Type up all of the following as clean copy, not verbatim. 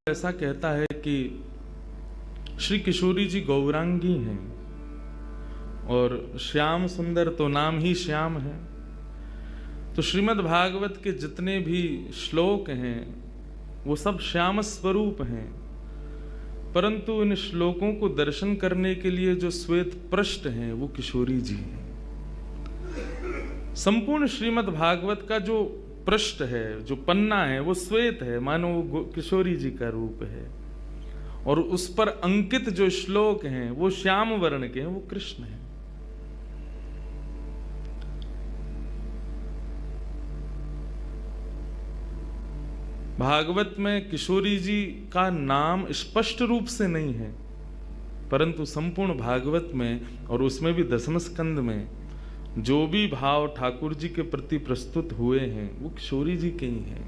ऐसा कहता है कि श्री किशोरी जी गौरांगी हैं और श्याम सुंदर तो नाम ही श्याम है। तो श्रीमद् भागवत के जितने भी श्लोक हैं वो सब श्याम स्वरूप हैं, परंतु इन श्लोकों को दर्शन करने के लिए जो श्वेत पृष्ठ हैं वो किशोरी जी हैं। संपूर्ण श्रीमद् भागवत का जो पृष्ठ है, जो पन्ना है, वो श्वेत है, मानो वो किशोरी जी का रूप है, और उस पर अंकित जो श्लोक हैं वो श्याम वर्ण के हैं, वो कृष्ण हैं। भागवत में किशोरी जी का नाम स्पष्ट रूप से नहीं है, परंतु संपूर्ण भागवत में और उसमें भी दसम स्कंद में जो भी भाव ठाकुर जी के प्रति प्रस्तुत हुए हैं वो किशोरी जी के ही हैं।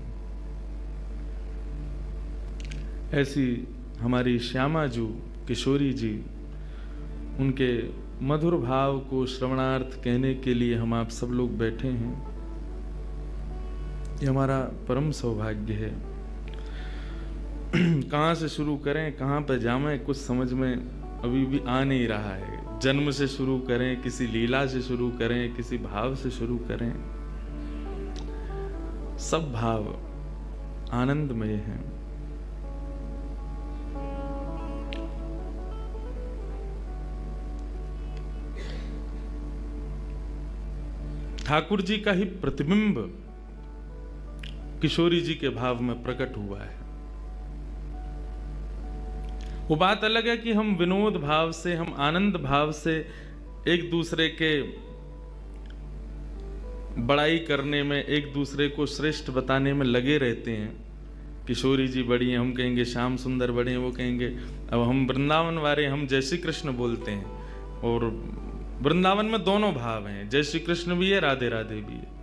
ऐसी हमारी श्यामाजू किशोरी जी, उनके मधुर भाव को श्रवणार्थ कहने के लिए हम आप सब लोग बैठे हैं। ये हमारा परम सौभाग्य है। कहाँ से शुरू करें, कहाँ पर जाएं, कुछ समझ में अभी भी आ नहीं रहा है। जन्म से शुरू करें, किसी लीला से शुरू करें, किसी भाव से शुरू करें। सब भाव आनंदमय हैं। ठाकुर जी का ही प्रतिबिंब किशोरी जी के भाव में प्रकट हुआ है। वो बात अलग है कि हम विनोद भाव से, हम आनंद भाव से एक दूसरे के बड़ाई करने में, एक दूसरे को श्रेष्ठ बताने में लगे रहते हैं। किशोरी जी बड़ी हैं, हम कहेंगे श्याम सुंदर बड़े हैं, वो कहेंगे। अब हम वृंदावन वाले, हम जय श्री कृष्ण बोलते हैं, और वृंदावन में दोनों भाव हैं, जय श्री कृष्ण भी है, राधे राधे भी है।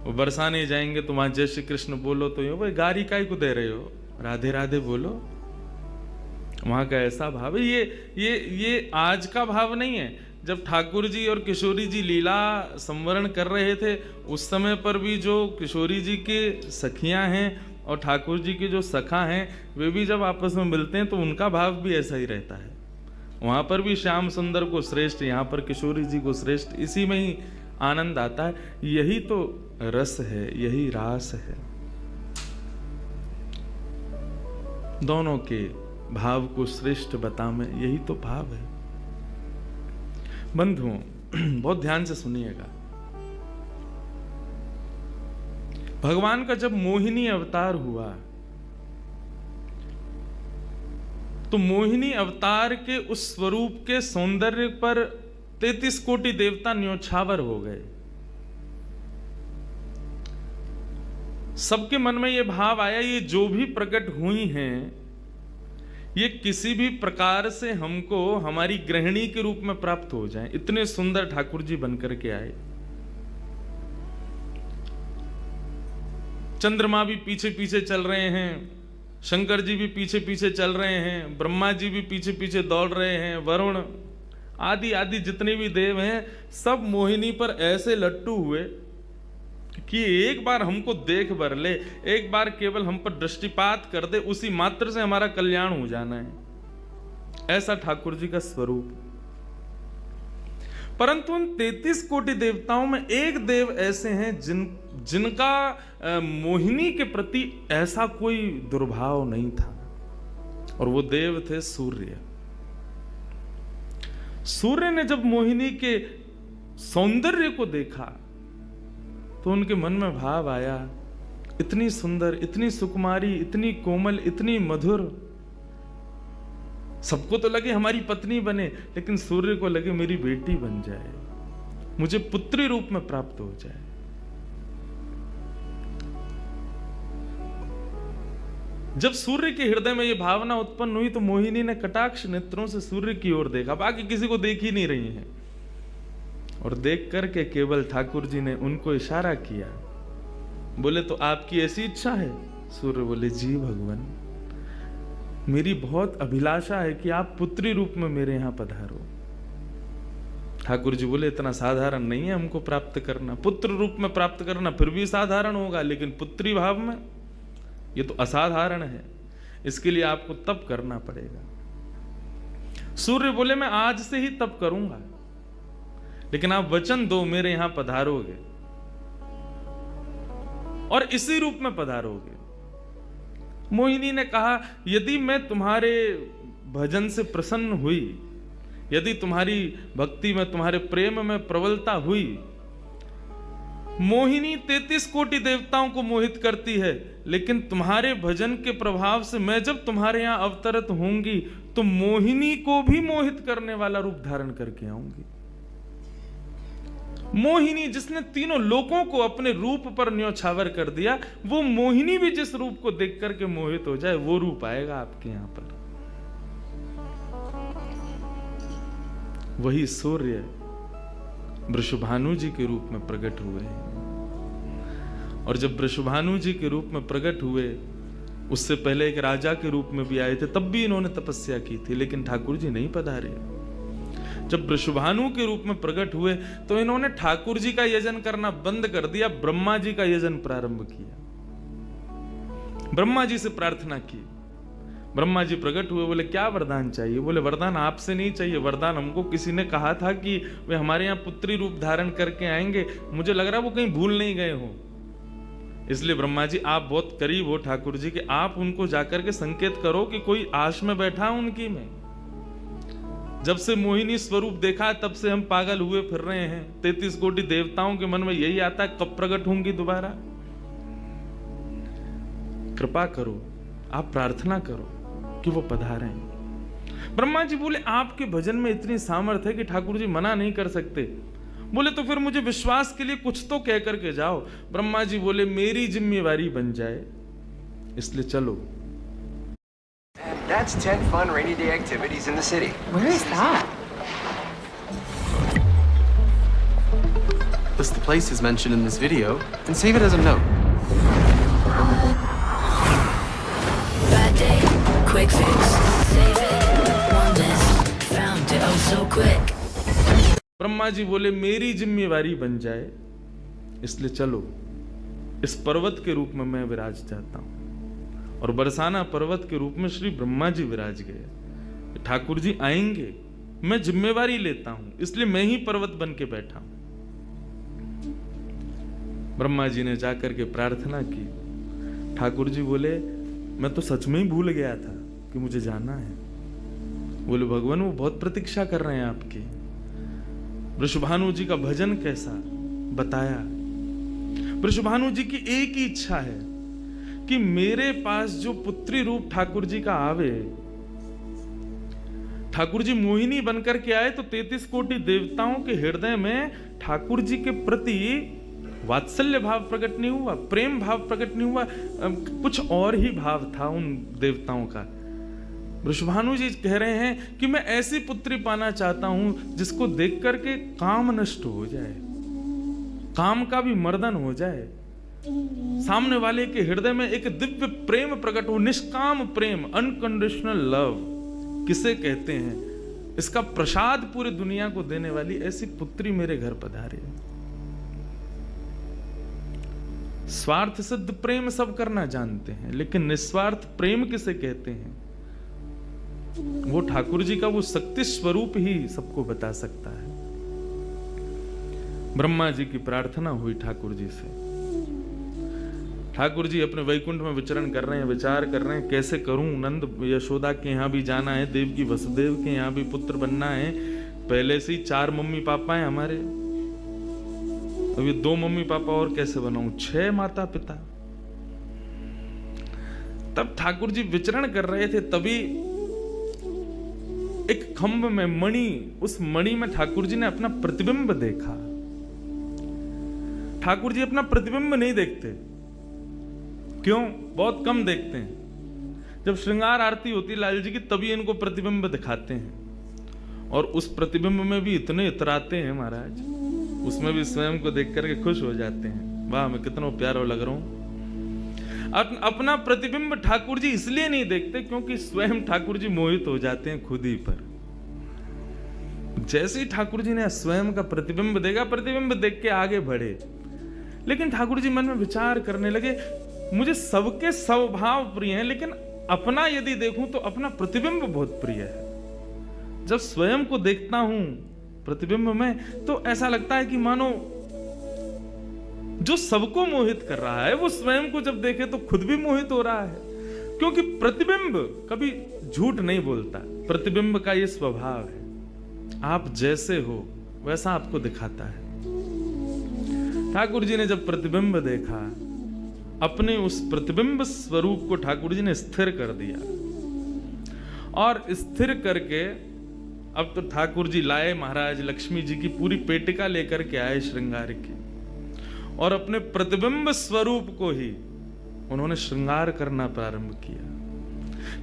वो बरसाने जाएंगे तो वहां जय श्री कृष्ण बोलो तो ये वो गारी काई को दे रहे हो, राधे राधे बोलो। वहां का ऐसा भाव है। ये आज का भाव नहीं है। जब ठाकुर जी और किशोरी जी लीला संवरण कर रहे थे उस समय पर भी जो किशोरी जी के सखियां हैं और ठाकुर जी के जो सखा हैं वे भी जब आपस में मिलते हैं तो उनका भाव भी ऐसा ही रहता है। वहां पर भी श्याम सुंदर को श्रेष्ठ, यहाँ पर किशोरी जी को श्रेष्ठ, इसी में ही आनंद आता है। यही तो रस है, यही रास है। दोनों के भाव को श्रेष्ठ बता में, यही तो भाव है। बंधुओं, बहुत ध्यान से सुनिएगा। भगवान का जब मोहिनी अवतार हुआ तो मोहिनी अवतार के उस स्वरूप के सौंदर्य पर 33 कोटि देवता न्योछावर हो गए। सबके मन में यह भाव आया, ये जो भी प्रकट हुई हैं ये किसी भी प्रकार से हमको हमारी गृहिणी के रूप में प्राप्त हो जाए। इतने सुंदर ठाकुर जी बनकर के आए। चंद्रमा भी पीछे पीछे चल रहे हैं, शंकर जी भी पीछे पीछे चल रहे हैं, ब्रह्मा जी भी पीछे पीछे दौड़ रहे हैं, वरुण आदि आदि जितने भी देव हैं सब मोहिनी पर ऐसे लट्टू हुए कि एक बार हमको देख बर ले, एक बार केवल हम पर दृष्टिपात कर दे, उसी मात्र से हमारा कल्याण हो जाना है। ऐसा ठाकुर जी का स्वरूप। परंतु उन 33 कोटि देवताओं में एक देव ऐसे हैं जिनका मोहिनी के प्रति ऐसा कोई दुर्भाव नहीं था, और वो देव थे सूर्य। सूर्य ने जब मोहिनी के सौंदर्य को देखा तो उनके मन में भाव आया, इतनी सुंदर, इतनी सुकुमारी, इतनी कोमल, इतनी मधुर। सबको तो लगे हमारी पत्नी बने, लेकिन सूर्य को लगे मेरी बेटी बन जाए, मुझे पुत्री रूप में प्राप्त हो जाए। जब सूर्य के हृदय में यह भावना उत्पन्न हुई तो मोहिनी ने कटाक्ष नेत्रों से सूर्य की ओर देखा, बाकी किसी को देख ही नहीं रही है, और देख करके केवल ठाकुर जी ने उनको इशारा किया। बोले तो आपकी ऐसी इच्छा है? सूर्य बोले जी भगवान, मेरी बहुत अभिलाषा है कि आप पुत्री रूप में मेरे यहां पधारो। ठाकुर जी बोले इतना साधारण नहीं है हमको प्राप्त करना, पुत्र रूप में प्राप्त करना फिर भी साधारण होगा, लेकिन पुत्री भाव में ये तो असाधारण है। इसके लिए आपको तप करना पड़ेगा। सूर्य बोले मैं आज से ही तप करूंगा, लेकिन आप वचन दो मेरे यहां पधारोगे और इसी रूप में पधारोगे। मोहिनी ने कहा यदि मैं तुम्हारे भजन से प्रसन्न हुई, यदि तुम्हारी भक्ति में, तुम्हारे प्रेम में प्रबलता हुई, मोहिनी 33 कोटि देवताओं को मोहित करती है, लेकिन तुम्हारे भजन के प्रभाव से मैं जब तुम्हारे यहां अवतरित होंगी तो मोहिनी को भी मोहित करने वाला रूप धारण करके आऊंगी। मोहिनी जिसने तीनों लोगों को अपने रूप पर न्योछावर कर दिया, वो मोहिनी भी जिस रूप को देख करके मोहित हो जाए, वो रूप आएगा आपके यहां पर। वही सूर्य वृषभानु जी के रूप में प्रकट हुए हैं। और जब वृषभानु जी के रूप में प्रकट हुए, उससे पहले एक राजा के रूप में भी आए थे, तब भी इन्होंने तपस्या की थी, लेकिन ठाकुर जी नहीं पधारे। जब वृषभानु के रूप में प्रकट हुए तो इन्होंने ठाकुर जी का यजन करना बंद कर दिया, ब्रह्मा जी का यजन प्रारंभ किया। ब्रह्मा जी से प्रार्थना की। ब्रह्मा जी प्रकट हुए, बोले क्या वरदान चाहिए? बोले वरदान आपसे नहीं चाहिए, वरदान हमको किसी ने कहा था कि वे हमारे यहाँ पुत्री रूप धारण करके आएंगे, मुझे लग रहा है वो कहीं भूल नहीं गए हो। इसलिए ब्रह्मा जी आप बहुत करीब हो ठाकुर जी के, आप उनको जाकर के संकेत करो कि कोई आश में बैठा उनकी में। जब से मोहिनी स्वरूप देखा तब से हम पागल हुए फिर रहे हैं। 33 कोटि देवताओं के मन में यही आता है कब प्रकट होंगी दोबारा। कृपा करो, आप प्रार्थना करो कि वो पधारें। ब्रह्मा जी बोले आपके भजन में इतनी सामर्थ्य है कि ठाकुर जी मना नहीं कर सकते। बोले तो फिर मुझे विश्वास के लिए कुछ तो कह करके जाओ। ब्रह्मा जी बोले मेरी जिम्मेवारी बन जाए, इसलिए चलो। That's 10 fun rainy day activities in the city. Where is that? List the places mentioned in this video and save it as a note. Bad day, quick fix, save it, one list, found it oh so quick. Brahma ji बोले मेरी जिम्मेवारी बन जाए, इसलिए चलो। इस पर्वत के रूप में मैं विराज जाता हूं। और बरसाना पर्वत के रूप में श्री ब्रह्मा जी विराज गए। ठाकुर जी आएंगे, मैं जिम्मेवारी लेता हूं, इसलिए मैं ही पर्वत बन के बैठा हूं। ब्रह्मा जी ने जाकर के प्रार्थना की। ठाकुर जी बोले मैं तो सच में ही भूल गया था कि मुझे जाना है। बोले भगवान वो बहुत प्रतीक्षा कर रहे हैं आपकी। वृषभानु जी का भजन कैसा बताया। वृषभानु जी की एक ही इच्छा है कि मेरे पास जो पुत्री रूप ठाकुर जी का आवे, ठाकुर जी मोहिनी बनकर के आए तो 33 कोटि देवताओं के हृदय में ठाकुर जी के प्रति वात्सल्य भाव प्रकट नहीं हुआ, प्रेम भाव प्रकट नहीं हुआ, कुछ और ही भाव था उन देवताओं का। वृषभानु जी कह रहे हैं कि मैं ऐसी पुत्री पाना चाहता हूं जिसको देख करके काम नष्ट हो जाए, काम का भी मर्दन हो जाए, सामने वाले के हृदय में एक दिव्य प्रेम प्रकट हो, निष्काम प्रेम, अनकंडीशनल लव किसे कहते हैं, इसका प्रसाद पूरी दुनिया को देने वाली ऐसी पुत्री मेरे घर पधारे। स्वार्थ सिद्ध प्रेम सब करना जानते हैं, लेकिन निस्वार्थ प्रेम किसे कहते हैं वो ठाकुर जी का वो शक्ति स्वरूप ही सबको बता सकता है। ब्रह्मा जी की प्रार्थना हुई ठाकुर जी से। ठाकुर जी अपने वैकुंठ में विचरण कर रहे हैं, विचार कर रहे हैं कैसे करूं, नंद यशोदा के यहां भी जाना है, देवकी वसुदेव के यहां भी पुत्र बनना है, पहले से ही 4 मम्मी पापा हैं हमारे, अभी 2 मम्मी पापा और कैसे बनाऊं, 6 माता पिता। तब ठाकुर जी विचरण कर रहे थे, तभी एक खंभ में मणि, उस मणि में ठाकुर जी ने अपना प्रतिबिंब देखा। ठाकुर जी अपना प्रतिबिंब नहीं देखते, क्यों? बहुत कम देखते हैं। जब श्रृंगार आरती होती लाल जी की तभी इनको प्रतिबिंब दिखाते हैं, और उस प्रतिबिंब में भी इतने इतराते हैं महाराज, उसमें भी स्वयं को देख करके खुश हो जाते हैं, वाह मैं कितना प्यारा लग रहा हूं। अपना प्रतिबिंब ठाकुर जी इसलिए नहीं देखते क्योंकि स्वयं ठाकुर जी मोहित हो जाते हैं खुद ही पर। जैसे ही ठाकुर जी ने स्वयं का प्रतिबिंब देखा, प्रतिबिंब देख के आगे बढ़े, लेकिन ठाकुर जी मन में विचार करने लगे मुझे सबके स्वभाव प्रिय हैं, लेकिन अपना यदि देखूं तो अपना प्रतिबिंब बहुत प्रिय है। जब स्वयं को देखता हूं प्रतिबिंब में तो ऐसा लगता है कि मानो जो सबको मोहित कर रहा है वो स्वयं को जब देखे तो खुद भी मोहित हो रहा है, क्योंकि प्रतिबिंब कभी झूठ नहीं बोलता। प्रतिबिंब का ये स्वभाव है, आप जैसे हो वैसा आपको दिखाता है। ठाकुर जी ने जब प्रतिबिंब देखा, अपने उस प्रतिबिंब स्वरूप को ठाकुर जी ने स्थिर कर दिया, और स्थिर करके अब तो ठाकुर जी लाए महाराज लक्ष्मी जी की पूरी पेटिका लेकर के आए श्रृंगार की, और अपने प्रतिबिंब स्वरूप को ही उन्होंने श्रृंगार करना प्रारंभ किया।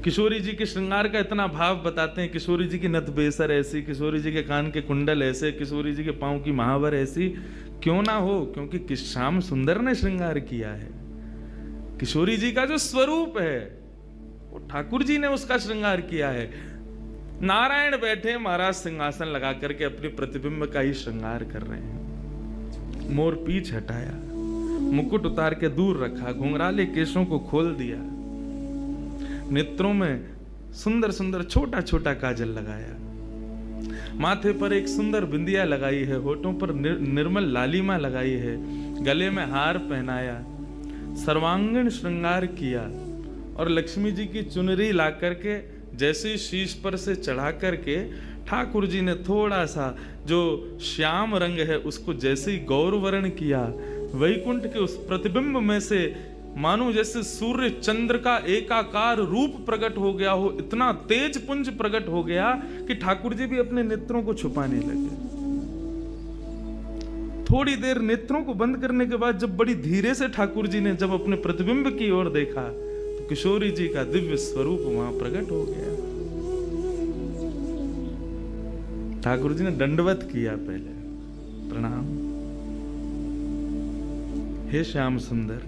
किशोरी जी के श्रृंगार का इतना भाव बताते हैं, किशोरी जी की नथ बेसर ऐसी, किशोरी जी के कान के कुंडल ऐसे, किशोरी जी के पांव की महावर ऐसी, क्यों ना हो, क्योंकि श्याम सुंदर ने श्रृंगार किया है। किशोरी जी का जो स्वरूप है वो ठाकुर जी ने उसका श्रृंगार किया है। नारायण बैठे महाराज सिंहासन लगा करके अपने प्रतिबिंब का ही श्रृंगार कर रहे हैं। मोर पीछ हटाया, मुकुट उतार के दूर रखा, घुंघराले केशों को खोल दिया, नेत्रों में सुंदर सुंदर छोटा छोटा काजल लगाया, माथे पर एक सुंदर बिंदिया लगाई है, होठों पर निर्मल लालिमा लगाई है, गले में हार पहनाया, सर्वांगीण श्रृंगार किया, और लक्ष्मी जी की चुनरी ला करके जैसे शीश पर से चढ़ा करके ठाकुर जी ने थोड़ा सा जो श्याम रंग है उसको जैसे ही गौर वर्ण किया, वैकुंठ के उस प्रतिबिंब में से मानो जैसे सूर्य चंद्र का एकाकार रूप प्रकट हो गया हो, इतना तेज पुंज प्रकट हो गया कि ठाकुर जी भी अपने नेत्रों को छुपाने लगे। थोड़ी देर नेत्रों को बंद करने के बाद जब बड़ी धीरे से ठाकुर जी ने जब अपने प्रतिबिंब की ओर देखा तो किशोरी जी का दिव्य स्वरूप वहां प्रकट हो गया। ठाकुर जी ने दंडवत किया, पहले प्रणाम, हे श्याम सुंदर,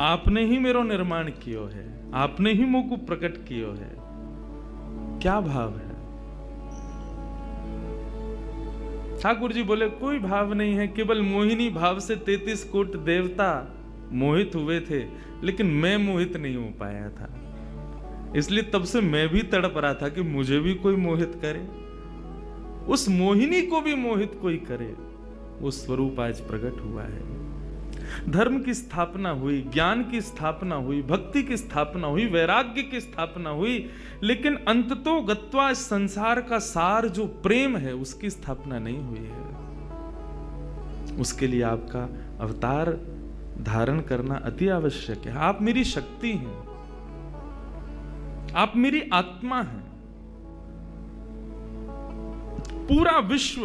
आपने ही मेरो निर्माण कियो है, आपने ही मुझको प्रकट कियो है। क्या भाव है? ठाकुर जी बोले कोई भाव नहीं है, केवल मोहिनी भाव से 33 कोट देवता मोहित हुए थे, लेकिन मैं मोहित नहीं हो पाया था, इसलिए तब से मैं भी तड़प रहा था कि मुझे भी कोई मोहित करे, उस मोहिनी को भी मोहित कोई करे। वो स्वरूप आज प्रकट हुआ है। धर्म की स्थापना हुई, ज्ञान की स्थापना हुई, भक्ति की स्थापना हुई, वैराग्य की स्थापना हुई, लेकिन अंततो गत्वा इस संसार का सार जो प्रेम है उसकी स्थापना नहीं हुई है। उसके लिए आपका अवतार धारण करना अति आवश्यक है। आप मेरी शक्ति हैं, आप मेरी आत्मा हैं। पूरा विश्व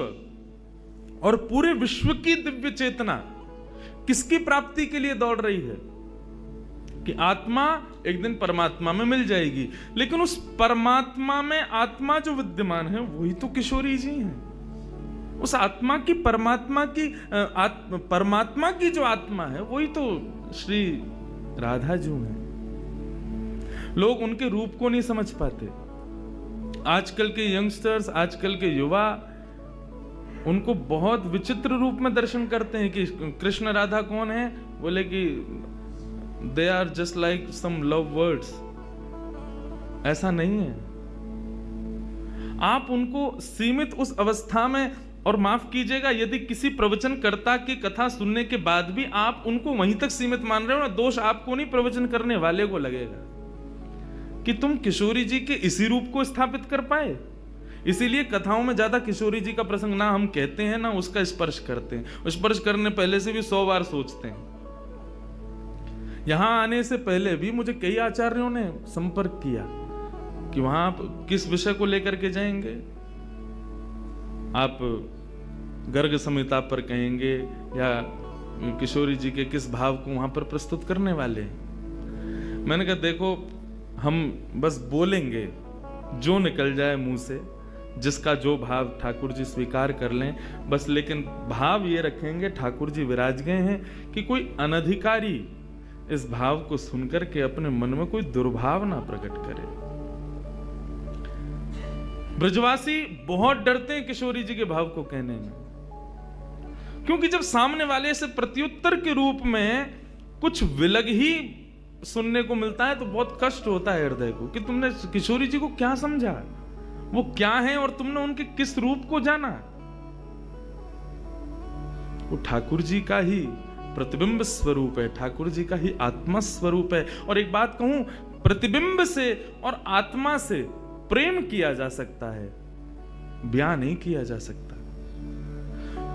और पूरे विश्व की दिव्य चेतना किसकी प्राप्ति के लिए दौड़ रही है? कि आत्मा एक दिन परमात्मा में मिल जाएगी, लेकिन उस परमात्मा में आत्मा जो विद्यमान है वही तो किशोरी जी हैं। उस आत्मा की परमात्मा की जो आत्मा है वही तो श्री राधा जी हैं। लोग उनके रूप को नहीं समझ पाते। आजकल के यंगस्टर्स, आजकल के युवा उनको बहुत विचित्र रूप में दर्शन करते हैं कि कृष्ण राधा कौन है, बोले कि they are just like some love words. ऐसा नहीं है। आप उनको सीमित उस अवस्था में, और माफ कीजिएगा यदि किसी प्रवचनकर्ता की कथा सुनने के बाद भी आप उनको वहीं तक सीमित मान रहे हो ना, दोष आपको नहीं, प्रवचन करने वाले को लगेगा कि तुम किशोरी जी के इसी रूप को स्थापित कर पाए। इसीलिए कथाओं में ज्यादा किशोरी जी का प्रसंग ना हम कहते हैं ना उसका स्पर्श करते हैं। स्पर्श करने पहले से भी 100 बार सोचते हैं। यहां आने से पहले भी मुझे कई आचार्यों ने संपर्क किया कि वहां आप किस विषय को लेकर के जाएंगे, आप गर्ग संहिता पर कहेंगे या किशोरी जी के किस भाव को वहां पर प्रस्तुत करने वाले हैं। मैंने कहा देखो, हम बस बोलेंगे जो निकल जाए मुंह से, जिसका जो भाव ठाकुर जी स्वीकार कर लें बस, लेकिन भाव ये रखेंगे ठाकुर जी विराज गए हैं कि कोई अनधिकारी इस भाव को सुनकर के अपने मन में कोई दुर्भाव ना प्रकट करे। ब्रजवासी बहुत डरते हैं किशोरी जी के भाव को कहने में, क्योंकि जब सामने वाले से प्रत्युत्तर के रूप में कुछ विलग ही सुनने को मिलता है तो बहुत कष्ट होता है हृदय को कि तुमने किशोरी जी को क्या समझा, वो क्या है और तुमने उनके किस रूप को जाना। वो ठाकुर जी का ही प्रतिबिंब स्वरूप है, ठाकुर जी का ही आत्मा स्वरूप है। और एक बात कहूं, प्रतिबिंब से और आत्मा से प्रेम किया जा सकता है, ब्याह नहीं किया जा सकता।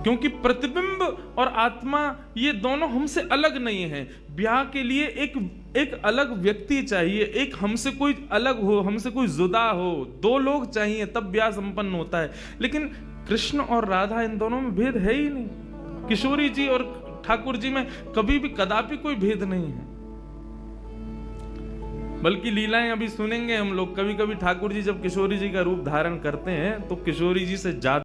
क्योंकि प्रतिबिंब और आत्मा ये दोनों हमसे अलग नहीं है। ब्याह के लिए एक अलग व्यक्ति चाहिए, एक हमसे कोई अलग हो, हमसे कोई जुदा हो, दो लोग चाहिए तब ब्याह संपन्न होता है। लेकिन कृष्ण और राधा, इन दोनों में भेद है ही नहीं। किशोरी जी और ठाकुर जी में कभी भी कदापि कोई भेद नहीं है। बल्कि लीलाएं अभी सुनेंगे हम लोग, कभी कभी ठाकुर जी जब किशोरी जी का रूप धारण करते हैं तो किशोरी जी से ज्यादा